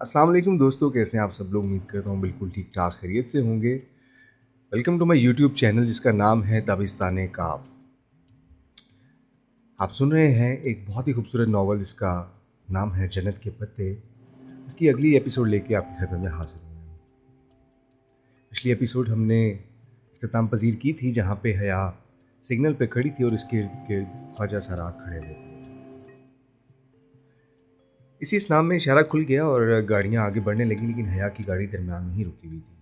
अस्सलाम वालेकुम दोस्तों, कैसे हैं आप सब लोग। उम्मीद करता हूँ बिल्कुल ठीक ठाक खैरियत से होंगे। Welcome to my YouTube channel जिसका नाम है दाबिस्तान काफ। आप सुन रहे हैं एक बहुत ही खूबसूरत नावल जिसका नाम है जन्नत के पत्ते। उसकी अगली एपिसोड लेके आपकी खिदमत में हाजिर हुए हैं। पिछली एपिसोड हमने इख्तिताम पजीर की थी जहाँ पे हया सिग्नल पे खड़ी थी और इसके इर्द गिर्द ख्वाजा सरार खड़े हुए थे। इसी स्नाम में इशारा खुल गया और गाड़ियाँ आगे बढ़ने लगी, लेकिन हया की गाड़ी दरमियान में ही रुकी हुई थी।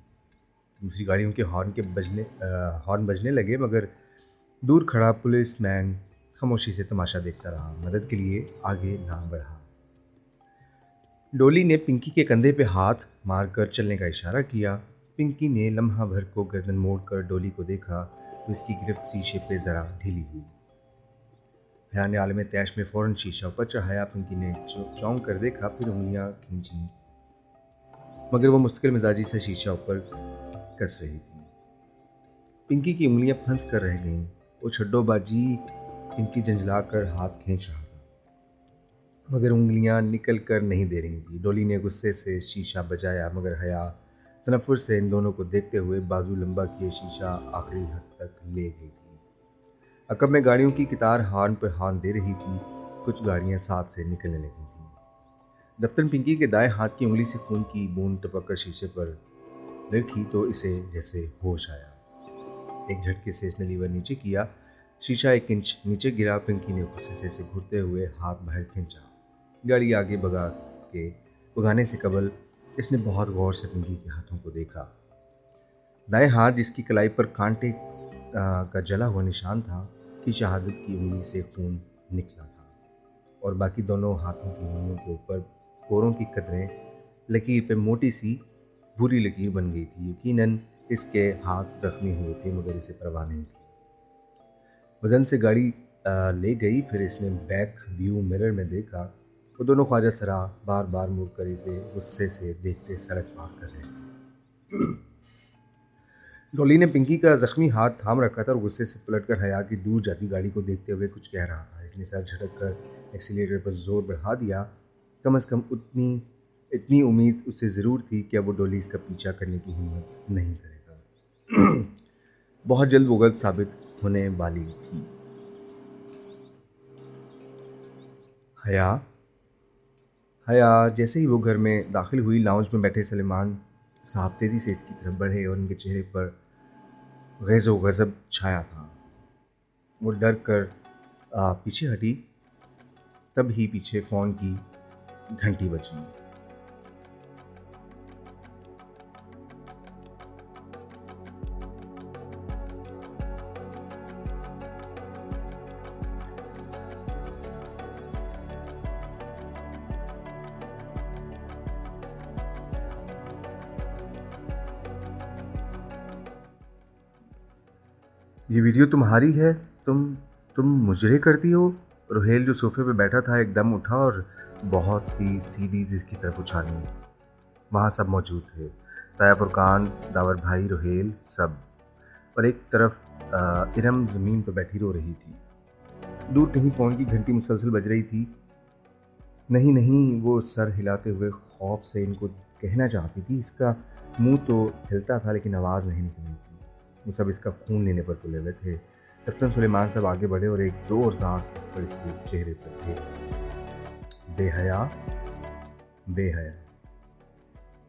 दूसरी गाड़ियों के हॉर्न बजने लगे, मगर दूर खड़ा पुलिसमैन खामोशी से तमाशा देखता रहा, मदद के लिए आगे ना बढ़ा। डोली ने पिंकी के कंधे पे हाथ मारकर चलने का इशारा किया। पिंकी ने लम्हा भर को गर्दन मोड़कर डोली को देखा तो इसकी गिरफ्त शीशे पे ज़रा ढीली हुई। हया ने आलम तैश में फ़ौरन शीशा ऊपर चढ़ाया। पिंकी ने चौंक कर देखा, फिर उंगलियां खींची, मगर वो मुस्तकिल मिजाजी से शीशा ऊपर कस रही थी। पिंकी की उंगलियां फंस कर रह गईं। वो छड्डोबाजी पिंकी झंझला कर हाथ खींच रहा था, मगर उंगलियां निकल कर नहीं दे रही थी। डोली ने गुस्से से शीशा बजाया, मगर हया तनफ्फुर से इन दोनों को देखते हुए बाजू लंबा किए शीशा आखिरी हद तक ले गई थी। अकब में गाड़ियों की कतार हॉर्न पर हॉर्न दे रही थी। कुछ गाड़ियां साथ से निकलने लगी थीं। दफ्तन पिंकी के दाएं हाथ की उंगली से खून की बूंद टपक कर शीशे पर रखी तो इसे जैसे होश आया। एक झटके से इसने लीवर नीचे किया। शीशा 1 इंच नीचे गिरा। पिंकी ने गुस्से से इसे घूरते हुए हाथ बाहर खींचा। गाड़ी आगे भगाने से कबल इसने बहुत गौर से पिंकी के हाथों को देखा। दाएं हाथ जिसकी कलाई पर कांटे का जला हुआ निशान था कि शहादत की उंगली से खून निकला था, और बाकी दोनों हाथों की उंगलियों के ऊपर कोरों की कतरें लकीर पे मोटी सी बुरी लकीर बन गई थी। यकीनन इसके हाथ जख्मी हुए थे, मगर इसे परवाह नहीं थी। वजन से गाड़ी ले गई। फिर इसने बैक व्यू मिरर में देखा। वो दोनों ख्वाजा सरा बार बार मुड़कर इसे गुस्से से देखते सड़क पार कर रहे थे। डोली ने पिंकी का जख्मी हाथ थाम रखा था और गुस्से से पलटकर हया की दूर जाती गाड़ी को देखते हुए कुछ कह रहा था। इसने सर झटक कर एक्सीलेटर पर जोर बढ़ा दिया। कम से कम इतनी उम्मीद उससे ज़रूर थी कि अब वो डोली इसका पीछा करने की हिम्मत नहीं करेगा। बहुत जल्द वो गलत साबित होने वाली थी। हया हया जैसे ही वो घर में दाखिल हुई, लाउंज में बैठे सलेमान साहब तेज़ी से इसकी तरफ बढ़े और उनके चेहरे पर गैज़ो गज़ब छाया था। वो डर कर पीछे हटी। तब ही पीछे फ़ोन की घंटी बजी। ये वीडियो तुम्हारी है, तुम मुजरे करती हो। रोहेल जो सोफे पे बैठा था एकदम उठा और बहुत सी सीडीज इसकी तरफ उछाली। वहाँ सब मौजूद थे, ताया फुरकान, दावर भाई, रोहेल, सब। और एक तरफ इरम ज़मीन पर बैठी रो रही थी। दूर कहीं फ़ोन की घंटी मुसलसल बज रही थी। नहीं नहीं, वो सर हिलाते हुए खौफ से इनको कहना चाहती थी। इसका मुंह तो हिलता था लेकिन आवाज़ नहीं निकल रही थी। वो सब इसका खून लेने पर तुले हुए थे। दफ्तन सुलेमान सब आगे बढ़े और एक ज़ोरदार थप्पड़ इसके चेहरे पर फेंका। बेहया, बेहया।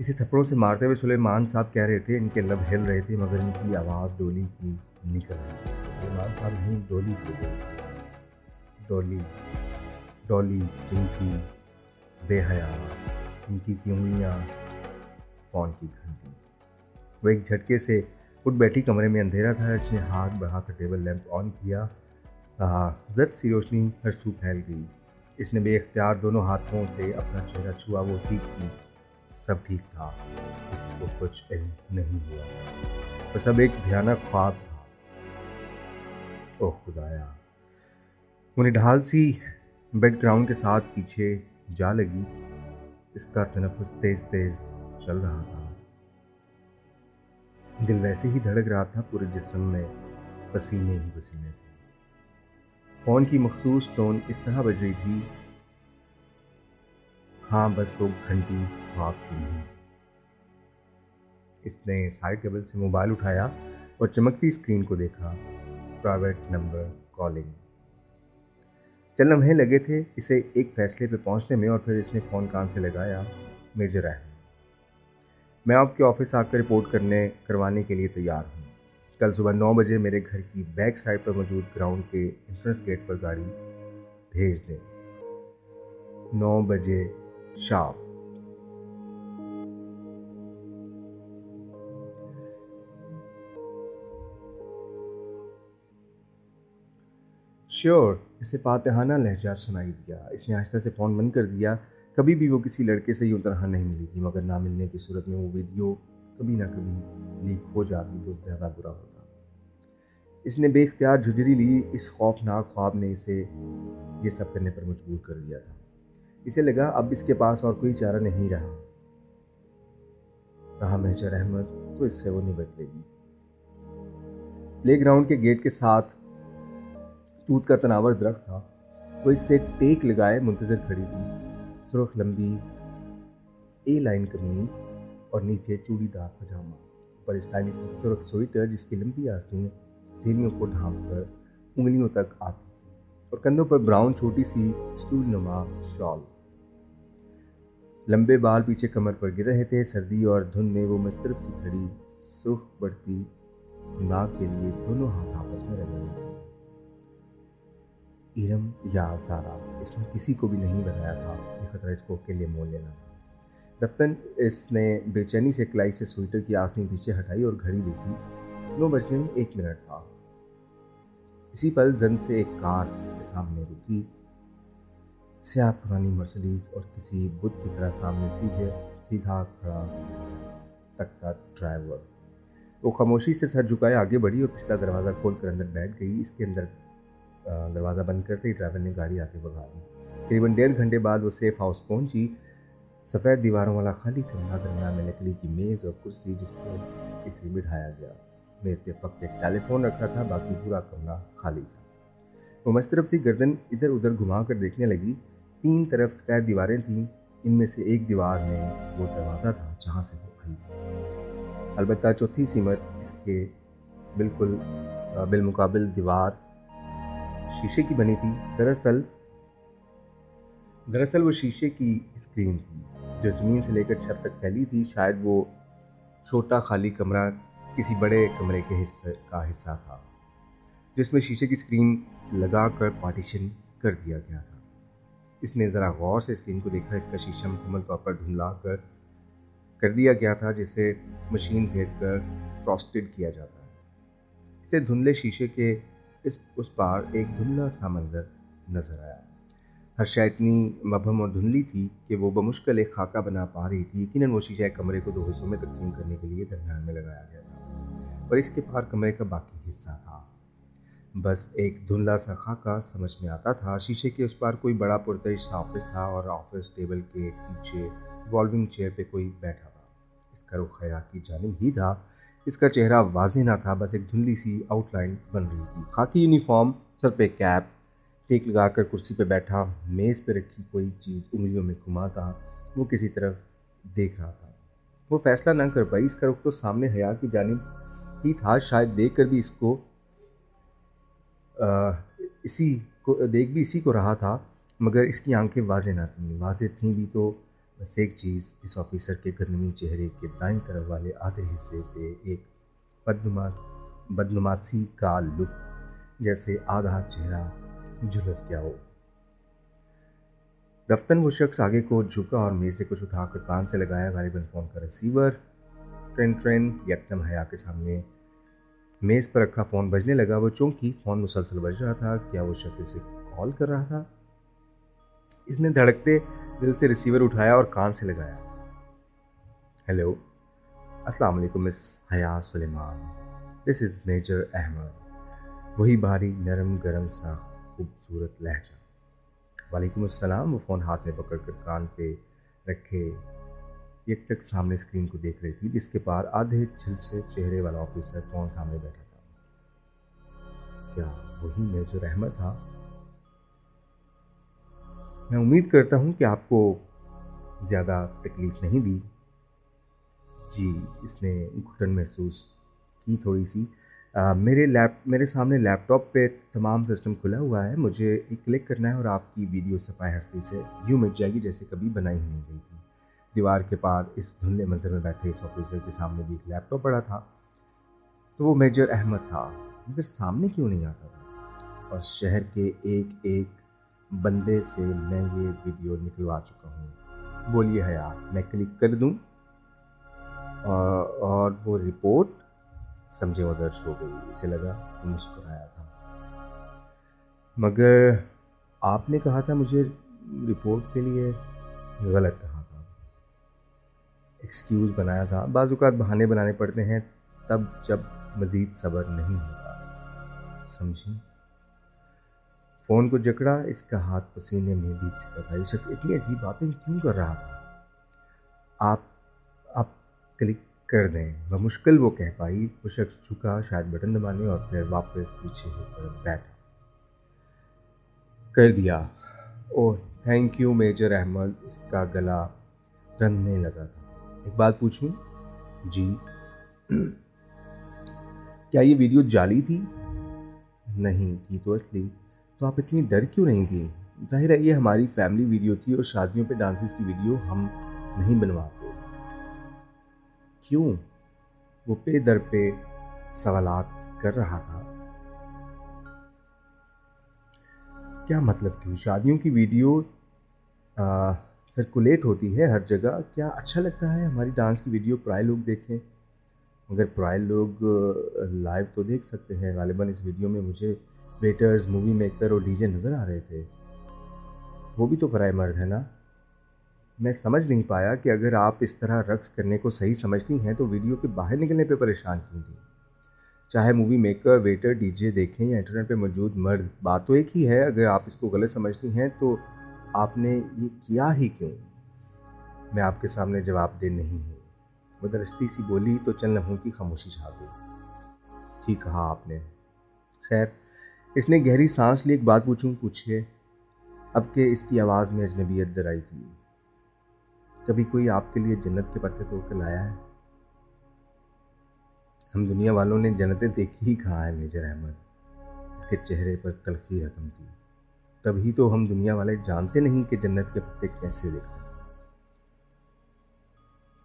इसे थप्पड़ों से मारते हुए सुलेमान साहब कह रहे थे। इनके लब हिल रहे थे, मगर इनकी आवाज़ डोली की निकल रही थी। सुलेमान साहब नहीं, डोली बोल रही थी। डोली, डोली, पिंकी, बेहया, पिंकी की उंगलियां, फ़ोन की घंटी। वो एक झटके से उठ बैठी। कमरे में अंधेरा था। इसने हाथ बढ़ाकर टेबल लैंप ऑन किया। जर्द सी रोशनी हर सू फैल गई। इसने बेख्तियार दोनों हाथों से अपना चेहरा छुआ। वो ठीक थी, सब ठीक था। किसी को कुछ इल्म नहीं हुआ था। वो सब एक भयानक ख्वाब था। ओह खुदाया। वो निढाल सी बैकग्राउंड के साथ पीछे जा लगी। इसका तनफ्फुस तेज तेज चल रहा था। दिल वैसे ही धड़क रहा था। पूरे जिस्म में पसीने ही पसीने थे। फ़ोन की मखसूस टोन इस तरह बज रही थी। हाँ, बस वो घंटी ख्वाब की नहीं। इसने साइड टेबल से मोबाइल उठाया और चमकती स्क्रीन को देखा। Private number calling. चंद लम्हे लगे थे इसे एक फैसले पे पहुंचने में और फिर इसने फ़ोन कान से लगाया। मेजर अहमद, मैं आपके ऑफिस आकर रिपोर्ट करवाने के लिए तैयार हूँ। कल सुबह 9 बजे मेरे घर की बैक साइड पर मौजूद ग्राउंड के एंट्रेंस गेट पर गाड़ी भेज दें। 9 बजे शाम। श्योर, इसे फातिहाना लहजा सुनाई दिया। इसने आहिस्ता से फ़ोन बंद कर दिया। कभी भी वो किसी लड़के से यूं तरह नहीं मिली थी, मगर ना मिलने की सूरत में वो वीडियो कभी ना कभी लीक हो जाती तो ज़्यादा बुरा होता। इसने बेख्तियार झुर्री ली। इस खौफनाक ख्वाब ने इसे ये सब करने पर मजबूर कर दिया था। इसे लगा अब इसके पास और कोई चारा नहीं रहा मेजर अहमद तो इससे वो निपट लेगी। प्ले ग्राउंड के गेट के साथ तूत का तनावर दरख्त था। वो इससे टेक लगाए मुंतजर खड़ी थी। सुर्ख लंबी ए लाइन कमीज और नीचे चूड़ीदार पजामा, ऊपर स्टाइलिश सुर्ख स्वेटर जिसकी लंबी आस्तीन हथेलियों को ढांप कर उंगलियों तक आती थी, और कंधों पर ब्राउन छोटी सी स्टूल नुमा शॉल। लंबे बाल पीछे कमर पर गिर रहे थे। सर्दी और धुंध में वो मस्तरब सी खड़ी, सुर्ख बढ़ती नाक के लिए दोनों हाथ आपस में रगड़ रही थी। इरम या ज़ारा, इसने किसी को भी नहीं बताया था कि खतरा इसको अकेले मोल लेना था। दफ्तन इसने बेचैनी से कलाई से स्वेटर की आस्तीन पीछे हटाई और घड़ी देखी। 9 बजने में 1 मिनट था। इसी पल जन से एक कार इसके सामने रुकी। स्याह पुरानी मर्सिडीज और किसी बुत की तरह सामने सीधा खड़ा तकता ड्राइवर। वो खामोशी से सर झुकाए आगे बढ़ी और पिछला दरवाज़ा खोलकर अंदर बैठ गई। इसके अंदर दरवाज़ा बंद करते ही ड्राइवर ने गाड़ी आगे भगा दी। करीबन 1.5 घंटे बाद वो सेफ हाउस पहुंची। सफ़ेद दीवारों वाला खाली कमरा, दरमियान में लकड़ी की मेज़ और कुर्सी जिस पर इसे बिठाया गया। मेज़ पे फक्त एक टेलीफोन रखा था, बाकी पूरा कमरा खाली था। वो मस्तरब सी गर्दन इधर उधर घुमा कर देखने लगी। 3 तरफ सफ़ेद दीवारें थीं। इनमें से एक दीवार में वो दरवाज़ा था जहाँ से वो आई थी। अलबत्ता चौथी सीमत इसके बिल्कुल बिलमुकाबिल दीवार शीशे की बनी थी। दरअसल वो शीशे की स्क्रीन थी जो ज़मीन से लेकर छत तक फैली थी। शायद वो छोटा खाली कमरा किसी बड़े कमरे के हिस्सा था जिसमें शीशे की स्क्रीन लगा कर पार्टीशन कर दिया गया था। इसने ज़रा गौर से स्क्रीन को देखा। इसका शीशा मुकम्मल तौर पर धुंधला कर दिया गया था, जैसे मशीन फेर कर फ्रॉस्टेड किया जाता है। इसे धुंधले शीशे के उस पार एक धुंधला सा मंजर नजर आया। हर शय इतनी मबहम और धुंधली थी कि वो बमुश्किल एक खाका बना पा रही थी। यकीनन वो शीशा कमरे को 2 हिस्सों में तकसीम करने के लिए दरमियान में लगाया गया था और इसके पार कमरे का बाकी हिस्सा था। बस एक धुंधला सा खाका समझ में आता था। शीशे के उस पार कोई बड़ा पुरतश सा ऑफिस था और ऑफिस टेबल के पीछे रिवॉल्विंग चेयर पे कोई बैठा था। इसका रुख हया की जानिब ही था। इसका चेहरा वाज़ेह ना था, बस एक धुंधली सी आउटलाइन बन रही थी। खाकी यूनिफॉर्म, सर पे कैप, टेक लगाकर कुर्सी पे बैठा, मेज़ पे रखी कोई चीज़ उंगलियों में घुमाता वो किसी तरफ देख रहा था। वो फैसला ना कर पाई। इसका रुख तो सामने हया की जानिब ही था। शायद देख कर भी इसी को रहा था, मगर इसकी आंखें वाज़ेह ना थीं। वाज़ेह थीं भी तो बस एक चीज़, इस ऑफिसर के गंदमी चेहरे के दाईं तरफ वाले आधे हिस्से पे एक बदनुमासी का लुक, जैसे आधा चेहरा झुलस गया हो। दफ्तन वो शख्स आगे को झुका और मेज से कुछ उठाकर कान से लगाया। गालिबन फ़ोन का रिसीवर ट्रेन यकदम हया के सामने मेज़ पर रखा फ़ोन बजने लगा। वो चौंकी। फ़ोन मुसलसल बज रहा था। क्या वो शख्स इसे कॉल कर रहा था? इसने धड़कते दिल से रिसीवर उठाया और कान से लगाया। हेलो, अस्सलाम वालेकुम miss Haya Suleman, this is major Ahmed. वही भारी नरम गरम सा खूबसूरत लहजा। वालेकुम अस्सलाम। वो फ़ोन हाथ में पकड़कर कान पे रखे एकटक सामने स्क्रीन को देख रही थी जिसके पार आधे झुलसे चेहरे वाला ऑफिसर फ़ोन थामे बैठा था। क्या वही मेजर अहमद था? मैं उम्मीद करता हूँ कि आपको ज़्यादा तकलीफ़ नहीं दी। जी, इसने घुटन महसूस की थोड़ी सी। मेरे सामने लैपटॉप पे तमाम सिस्टम खुला हुआ है। मुझे एक क्लिक करना है और आपकी वीडियो सफ़ाए हस्ती से यूँ मिट जाएगी जैसे कभी बनाई ही नहीं गई थी। दीवार के पार इस धुंधले मंज़र में बैठे इस ऑफिसर के सामने भी एक लैपटॉप पड़ा था। तो वो मेजर अहमद था, मगर सामने क्यों नहीं आता था? और शहर के एक एक बंदे से मैं ये वीडियो निकलवा चुका हूँ। बोलिए हया, मैं क्लिक कर दूँ और वो रिपोर्ट? समझे वो दर्ज हो गई। इसे लगा कि मुस्कुराया था। मगर आपने कहा था मुझे रिपोर्ट के लिए। गलत कहा था, एक्सक्यूज़ बनाया था। बाज़-औक़ात बहाने बनाने पड़ते हैं तब जब मज़ीद सब्र नहीं होता, समझी? फ़ोन को जकड़ा, इसका हाथ पसीने में भीग चुका था। ये शख्स इतनी अजीब बातें क्यों कर रहा था? आप क्लिक कर दें, बमुश्किल वो कह पाई। वो शख्स झुका, शायद बटन दबाने, और फिर वापस पीछे होकर बैठा। कर दिया। Oh thank you major Ahmed. इसका गला रंधने लगा था। एक बात पूछूं? जी। क्या ये वीडियो जाली थी? नहीं थी तो असली। तो आप इतनी डर क्यों नहीं थी? जाहिर है ये हमारी फैमिली वीडियो थी और शादियों पे डांसेस की वीडियो हम नहीं बनवाते। क्यों? वो पे दर पे सवालात कर रहा था। क्या मतलब क्यों? शादियों की वीडियो सर्कुलेट होती है हर जगह। क्या अच्छा लगता है हमारी डांस की वीडियो पराए लोग देखें? मगर पराए लोग लाइव तो देख सकते हैं। गालिबन इस वीडियो में मुझे वेटर्स, मूवी मेकर और डीजे नज़र आ रहे थे। वो भी तो पराए मर्द है ना? मैं समझ नहीं पाया कि अगर आप इस तरह रक्स करने को सही समझती हैं तो वीडियो के बाहर निकलने पे परेशान क्यों थी? चाहे मूवी मेकर, वेटर, डीजे देखें या इंटरनेट पे मौजूद मर्द, बात तो एक ही है। अगर आप इसको गलत समझती हैं तो आपने ये किया ही क्यों? मैं आपके सामने जवाब दे नहीं हूँ। वो दरस्ती सी बोली तो चंद लम्हों की खामोशी छा गई। ठीक कहा आपने। खैर, इसने गहरी सांस ली। एक बात पूछूं? पूछिए। अब के इसकी आवाज़ में अजनबियत दर आई थी। कभी कोई आपके लिए जन्नत के पत्ते तोड़ कर लाया है? हम दुनिया वालों ने जन्नतें देखी ही कहाँ है मेजर अहमद? इसके चेहरे पर तलखी रकम थी। तभी तो हम दुनिया वाले जानते नहीं कि जन्नत के पत्ते कैसे दिखते हैं।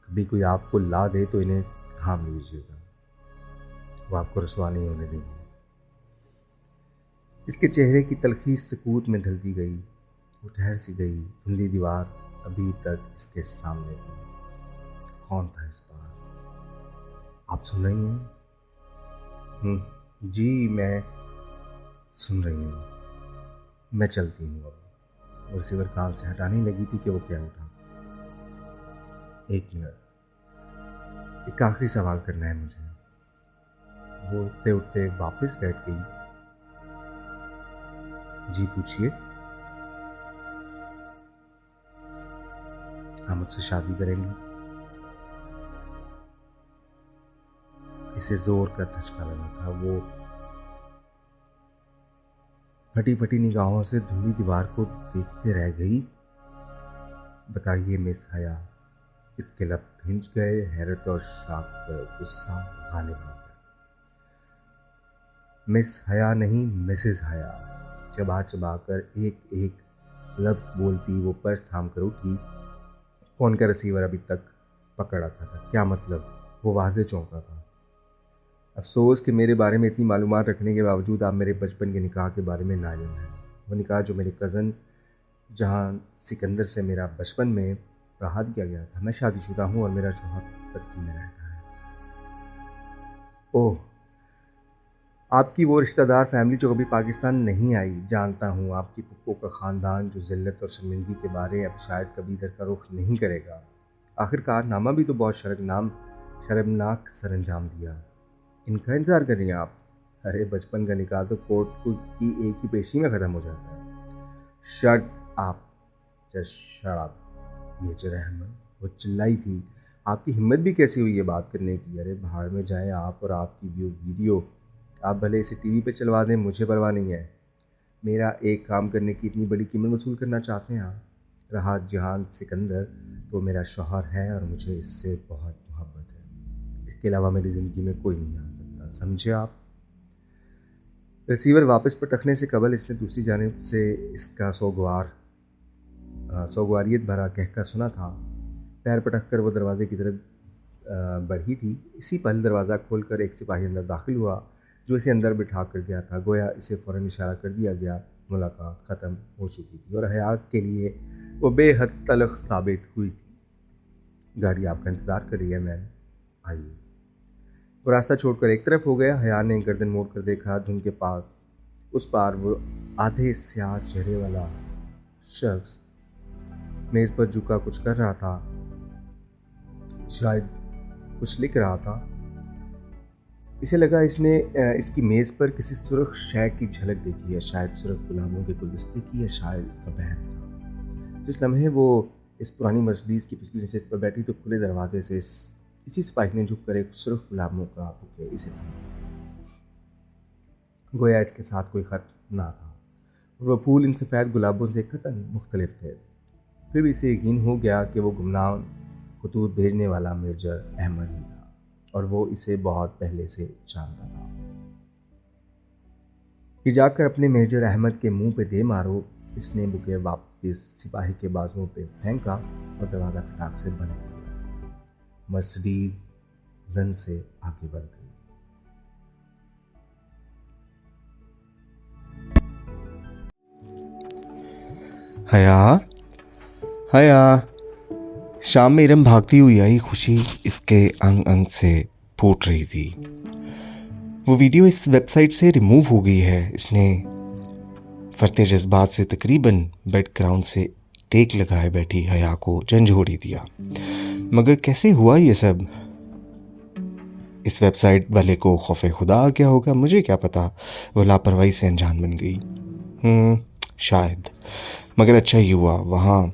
कभी कोई आपको ला दे तो इन्हें थाम लीजिएगा, वो आपको रुसवा नहीं होने देंगे। इसके चेहरे की तलखी सुकूत में ढलती गई। वो ठहर सी गई। धुंधली दीवार अभी तक इसके सामने थी। कौन था इस बार? आप सुन रही हैं? जी मैं सुन रही हूँ। मैं चलती हूँ अब। और रिसीवर कान से हटाने लगी थी कि वो क्या उठा। एक मिनट, एक आखिरी सवाल करना है मुझे। वो उठते उठते वापस बैठ गई। जी पूछिए। आप मुझसे शादी करेंगी? इसे जोर का धचका लगा था। वो फटी फटी निगाहों से धुंधली दीवार को देखते रह गई। बताइए मिस हया। इसके लब भिंच गए। हैरत और शॉक पर गुस्सा गालिब आ गया। मिस हया नहीं, मिसेस हया। चबा चबा कर एक एक लफ्ज़ बोलती वो पर्स थाम कर उठी। फ़ोन का रिसीवर अभी तक पकड़ रखा था। क्या मतलब? वो वाज़े चौंका था। अफसोस कि मेरे बारे में इतनी मालूमात रखने के बावजूद आप मेरे बचपन के निकाह के बारे में नाइलम हैं। वो निकाह जो मेरे कज़न जहां सिकंदर से मेरा बचपन में रहा किया गया था। मैं शादीशुदा हूँ और मेरा शौहर तुर्की में रहता है। ओह, आपकी वो रिश्तेदार फैमिली जो कभी पाकिस्तान नहीं आई। जानता हूँ आपकी पुप्पो का ख़ानदान जो ज़िल्लत और शर्मिंदगी के बारे अब शायद कभी इधर का रुख नहीं करेगा। आखिरकार नामा भी तो बहुत शर्मनाक सरंजाम दिया। इनका इंतज़ार कर रही हैं आप? अरे बचपन का निकाह तो कोर्ट की एक ही पेशी में ख़त्म हो जाता है। Shut up, just shut up major Ahmed. वो चिल्लाई थी। आपकी हिम्मत भी कैसी हुई ये बात करने की? अरे भाड़ में जाएं आप और आपकी वीडियो। आप भले इसे टीवी पे चलवा दें, मुझे परवाह नहीं है। मेरा एक काम करने की इतनी बड़ी कीमत वसूल करना चाहते हैं आप? रहा जहान सिकंदर वो मेरा शौहर है और मुझे इससे बहुत मोहब्बत है। इसके अलावा मेरी ज़िंदगी में कोई नहीं आ सकता, समझे आप? रिसीवर वापस पटकने से कबल इसने दूसरी जानिब से इसका सोगवारियत भरा कहकर सुना था। पैर पटक कर वो दरवाजे की तरफ बढ़ी थी। इसी पल दरवाज़ा खोलकर एक सिपाही अंदर दाखिल हुआ जो इसे अंदर बिठा कर गया था। गोया इसे फ़ौरन इशारा कर दिया गया। मुलाकात ख़त्म हो चुकी थी और हयात के लिए वो बेहद तलख साबित हुई थी। गाड़ी आपका इंतज़ार कर रही है मैम, आइए। वो रास्ता छोड़कर एक तरफ हो गया। हया ने गर्दन मोड़ कर देखा। धुन के पास उस पार वो आधे स्याह चेहरे वाला शख्स मेज़ पर झुका कुछ कर रहा था, शायद कुछ लिख रहा था। इसे लगा इसने इसकी मेज़ पर किसी सुर्ख शय की झलक देखी है, शायद सुर्ख गुलाबों के गुलदस्ते की, या शायद इसका बहन था। जिस लम्हे वो इस पुरानी मर्सिडीज़ की पिछली नशिस्त पर बैठी तो खुले दरवाजे से इसी सिपाही ने झुक कर एक सुर्ख गुलाबों का बुके इसे थमा दिया। गोया इसके साथ कोई ख़त ना था और वह फूल इन सफ़ेद गुलाबों से कतई मुख्तलिफ थे। फिर भी इसे यकीन हो गया कि वो गुमनाम खतूत भेजने वाला मेजर अहमद ही था और वो इसे बहुत पहले से जानता था। कि जाकर अपने मेजर अहमद के मुंह पे दे मारो। इसने बुके वापस सिपाही के बाजुओं पे फेंका और दरवाज़ा फटाक से बंद कर दिया। मर्सिडीज जन से आगे बढ़ गई। हया, हया। शाम में इरम भागती हुई आई। खुशी इसके अंग अंग से फूट रही थी। वो वीडियो इस वेबसाइट से रिमूव हो गई है। इसने फरते जज्बात से तकरीबन बैकग्राउंड से टेक लगाए बैठी हया को झंझोड़ी दिया। मगर कैसे हुआ ये सब? इस वेबसाइट वाले को खौफे खुदा आ गया होगा, मुझे क्या पता। वो लापरवाही से अनजान बन गई। शायद, मगर अच्छा ही हुआ। वहाँ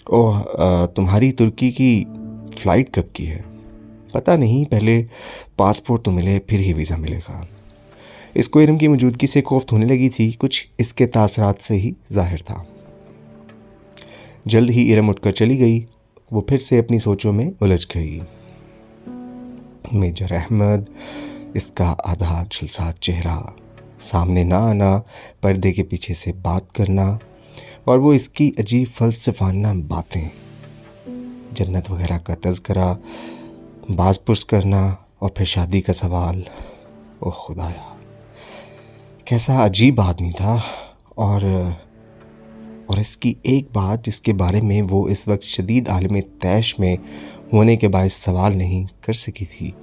ओह, तुम्हारी तुर्की की फ़्लाइट कब की है? पता नहीं, पहले पासपोर्ट तो मिले फिर ही वीज़ा मिलेगा। इसको इरम की मौजूदगी से खौफ होने लगी थी। कुछ इसके तासरात से ही जाहिर था। जल्द ही इरम उठकर चली गई। वो फिर से अपनी सोचों में उलझ गई। मेजर अहमद, इसका आधा झुलसा चेहरा, सामने ना आना, पर्दे के पीछे से बात करना, और वो इसकी अजीब फ़लसफ़ाना बातें, जन्नत वगैरह का तज़किरा, बाज़ पुरस करना, और फिर शादी का सवाल। ओह खुदाया, कैसा अजीब आदमी था। और इसकी एक बात जिसके बारे में वो इस वक्त शदीद आलम तैश में होने के बायस सवाल नहीं कर सकी थी।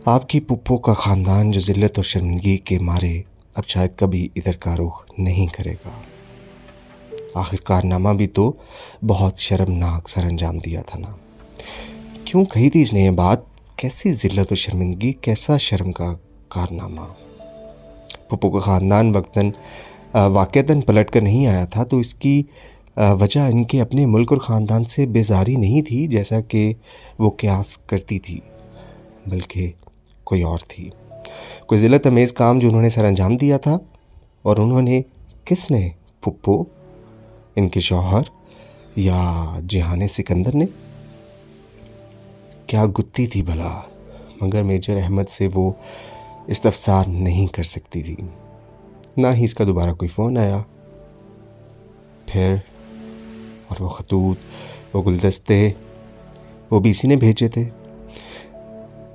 आपकी पुप्पो का ख़ानदान जो ज़िल्लत और शर्मिंदगी के मारे अब शायद कभी इधर का रुख नहीं करेगा। आखिर कारनामा भी तो बहुत शर्मनाक सर अंजाम दिया था ना। क्यों कही थी इसने ये बात? कैसी ज़िल्लत और शर्मिंदगी, कैसा शर्म का कारनामा। पुप्पो का ख़ानदान वक्तन वाक़तन पलट कर नहीं आया था, तो इसकी वजह इनके अपने मुल्क और ख़ानदान से बेजारी नहीं थी जैसा कि वो क़यास करती थी, बल्कि कोई और थी। कोई ज़िल्लत अमेज़ काम जो उन्होंने सर अंजाम दिया था। और उन्होंने, किसने? पुप्पो, इनके शौहर, या जिहान सिकंदर ने? क्या गुत्ती थी भला। मगर मेजर अहमद से वो इस्तफसार नहीं कर सकती थी। ना ही इसका दोबारा कोई फ़ोन आया। फिर और वो खतूत, वो गुलदस्ते, वो भी इसी ने भेजे थे।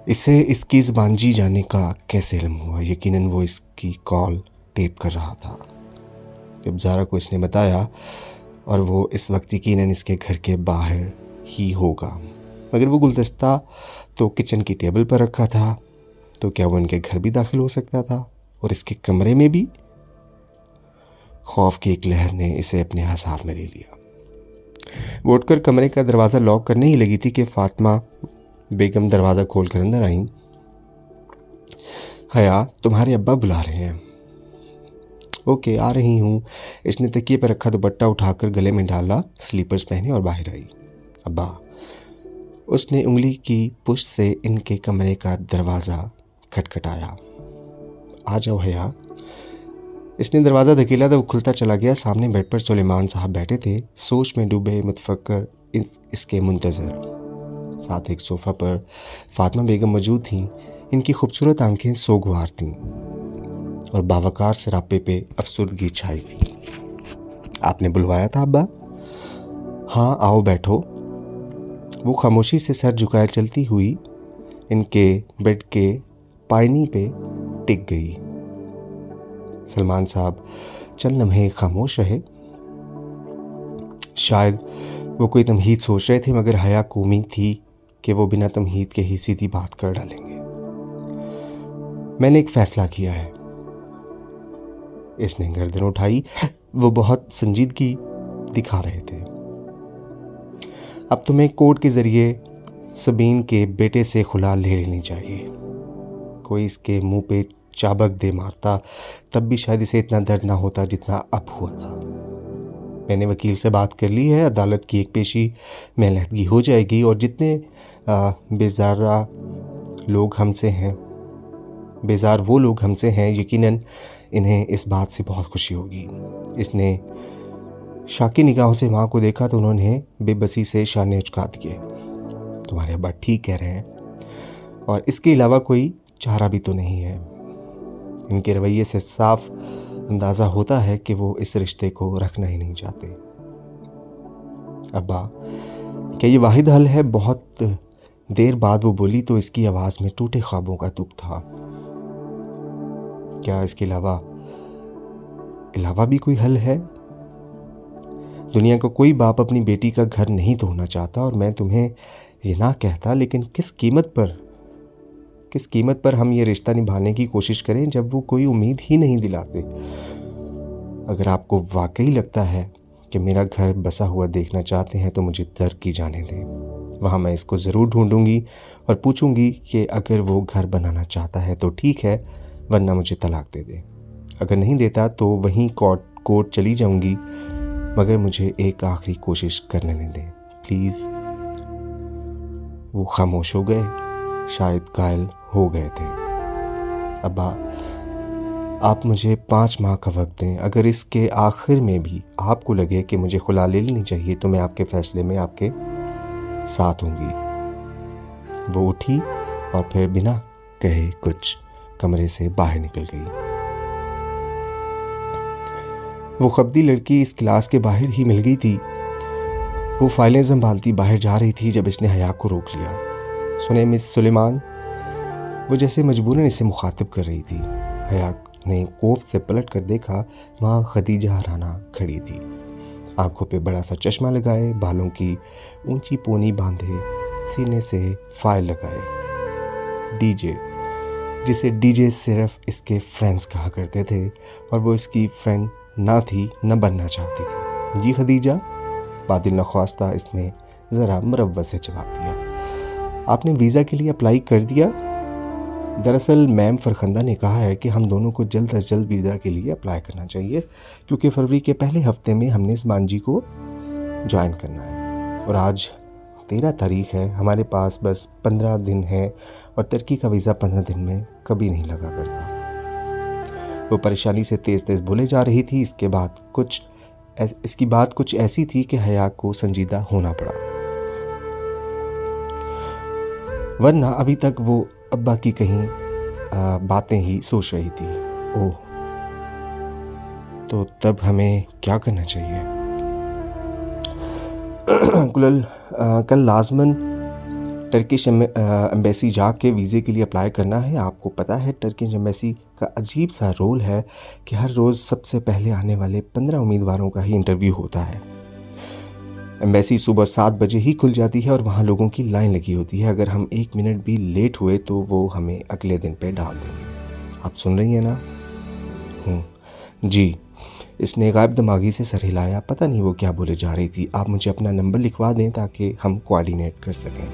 इसे इसकी ज़बान जी जाने का कैसे इल्म हुआ? यकीनन वो इसकी कॉल टेप कर रहा था। जब ज़ारा को इसने बताया, और वो इस वक्त यकीनन इसके घर के बाहर ही होगा। मगर वो गुलदस्ता तो किचन की टेबल पर रखा था, तो क्या वो इनके घर भी दाखिल हो सकता था? और इसके कमरे में भी? खौफ की एक लहर ने इसे अपने हसार में ले लिया। वो उठकर कमरे का दरवाज़ा लॉक करने ही लगी थी कि फातिमा बेगम दरवाज़ा खोल कर अंदर आईं। हया, तुम्हारे अब्बा बुला रहे हैं। ओके, आ रही हूँ। इसने तकिए पर रखा दुपट्टा उठाकर गले में डाला, स्लीपर्स पहने और बाहर आई। अब्बा, उसने उंगली की पुष्ट से इनके कमरे का दरवाज़ा खटखटाया। आ जाओ हया। इसने दरवाज़ा धकेला तो वो खुलता चला गया। सामने बेड पर सुलेमान साहब बैठे थे, सोच में डूबे, मुतफक्कर, इसके मुंतज़र। साथ एक सोफ़ा पर फातिमा बेगम मौजूद थीं। इनकी खूबसूरत आंखें सोगवार थीं और बावकार सरापे पे अफसुर्दगी छाई थी। आपने बुलवाया था अब्बा? हाँ, आओ बैठो। वो खामोशी से सर झुकाए चलती हुई इनके बेड के पायनी पे टिक गई। सलमान साहब चंद लम्हे खामोश रहे। शायद वो कोई तमहीद सोच रहे थे, मगर हया को उम्मीद थी कि वो बिना तमहीद के ही सीधी बात कर डालेंगे। मैंने एक फ़ैसला किया है। इसने गर्दन उठाई। वो बहुत संजीदगी दिखा रहे थे। अब तुम्हें कोर्ट के ज़रिए सबीन के बेटे से खुला ले लेनी चाहिए। कोई इसके मुंह पे चाबक दे मारता तब भी शायद इसे इतना दर्द ना होता जितना अब हुआ था। मैंने वकील से बात कर ली है। अदालत की एक पेशी में अलहदगी हो जाएगी और जितने बेजार वो लोग हमसे हैं, यकीनन इन्हें इस बात से बहुत खुशी होगी। इसने शाकी निगाहों से माँ को देखा तो उन्होंने बेबसी से शाने उचका दिए। तुम्हारे अब्बा ठीक कह रहे हैं और इसके अलावा कोई चारा भी तो नहीं है। इनके रवैये से साफ अंदाज़ा होता है कि वो इस रिश्ते को रखना ही नहीं चाहते। अब्बा, क्या ये वाहिद हल है? बहुत देर बाद वो बोली तो इसकी आवाज़ में टूटे ख्वाबों का दुख था। क्या इसके अलावा भी कोई हल है? दुनिया का कोई बाप अपनी बेटी का घर नहीं तोड़ना चाहता और मैं तुम्हें ये ना कहता, लेकिन किस कीमत पर हम ये रिश्ता निभाने की कोशिश करें जब वो कोई उम्मीद ही नहीं दिलाते। अगर आपको वाकई लगता है कि मेरा घर बसा हुआ देखना चाहते हैं तो मुझे तर्क की जाने दें। वहाँ मैं इसको ज़रूर ढूंढूंगी और पूछूंगी कि अगर वो घर बनाना चाहता है तो ठीक है, वरना मुझे तलाक दे दे। अगर नहीं देता तो वहीं कोर्ट चली जाऊंगी, मगर मुझे एक आखिरी कोशिश कर लेने दें प्लीज़। वो खामोश हो गए, शायद कायल हो गए थे। अब्बा, आप मुझे 5 माह का वक्त दें। अगर इसके आखिर में भी आपको लगे कि मुझे खुला ले लेनी चाहिए तो मैं आपके फैसले में आपके साथ होंगी। वो उठी और फिर बिना कहे कुछ कमरे से बाहर निकल गई। वो खब्दी लड़की इस क्लास के बाहर ही मिल गई थी। वो फाइलें संभालती बाहर जा रही थी जब इसने हया को रोक लिया। सुने मिस सुलेमान, वो जैसे मजबूरन इसे मुखातिब कर रही थी। हया ने कोफ से पलट कर देखा, वहाँ खदीजा राना खड़ी थी, आंखों पे बड़ा सा चश्मा लगाए, बालों की ऊंची पोनी बांधे, सीने से फाइल लगाए। डीजे, जिसे डीजे सिर्फ इसके फ्रेंड्स कहा करते थे और वो इसकी फ्रेंड ना थी न बनना चाहती थी। जी खदीजा, बादिल नख्वास्ता इसने ज़रा मुरव्वत से जवाब दिया। आपने वीज़ा के लिए अप्लाई कर दिया? दरअसल मैम फरखंदा ने कहा है कि हम दोनों को जल्द अज जल्द वीज़ा के लिए अप्लाई करना चाहिए, क्योंकि फरवरी के पहले हफ्ते में हमने इस्मान जी को ज्वाइन करना है और आज 13 तारीख है। हमारे पास बस 15 दिन है और तुर्की का वीज़ा 15 दिन में कभी नहीं लगा करता। वो परेशानी से तेज़ तेज़ बोले जा रही थी। इसकी बात कुछ ऐसी थी कि हया को संजीदा होना पड़ा, वरना अभी तक वो अब्बा की कहीं बातें ही सोच रही थी। ओह, तो तब हमें क्या करना चाहिए? कल लाजमन टर्किश एम्बेसी जाके वीज़े के लिए अप्लाई करना है। आपको पता है टर्किश एम्बेसी का अजीब सा रोल है कि हर रोज़ सबसे पहले आने वाले 15 उम्मीदवारों का ही इंटरव्यू होता है। एम्बेसी सुबह 7 बजे ही खुल जाती है और वहाँ लोगों की लाइन लगी होती है। अगर हम 1 मिनट भी लेट हुए तो वो हमें अगले दिन पे डाल देंगे। आप सुन रही हैं ना? जी। इसने गायब दिमागी से सर हिलाया। पता नहीं वो क्या बोले जा रही थी। आप मुझे अपना नंबर लिखवा दें ताकि हम कोऑर्डिनेट कर सकें।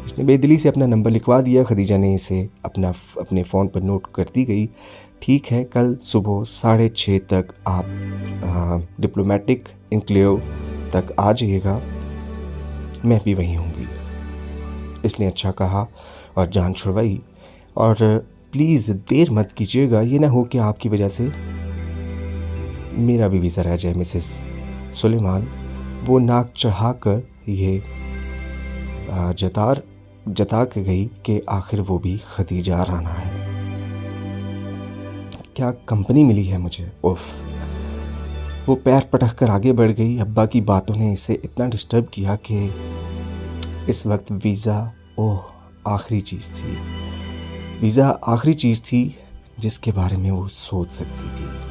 इसने बेदिली से अपना नंबर लिखवा दिया। खदीजा ने इसे अपने फ़ोन पर नोट करती गई। ठीक है, कल सुबह 6:30 तक आप डिप्लोमेटिक इनक्लेव तक आ जाइएगा, मैं भी वहीं होंगी। इसने अच्छा कहा और जान छुड़वाई। और प्लीज़ देर मत कीजिएगा, ये ना हो कि आपकी वजह से मेरा भी वीज़ा रह जाए मिसेस सुलेमान। वो नाक चढ़ाकर ये जता के गई कि आखिर वो भी खदीजा राना है। क्या कंपनी मिली है मुझे, उफ। वो पैर पटक कर आगे बढ़ गई। अब्बा की बातों ने इसे इतना डिस्टर्ब किया कि इस वक्त वीज़ा आखिरी चीज़ थी। वीज़ा आखिरी चीज़ थी जिसके बारे में वो सोच सकती थी।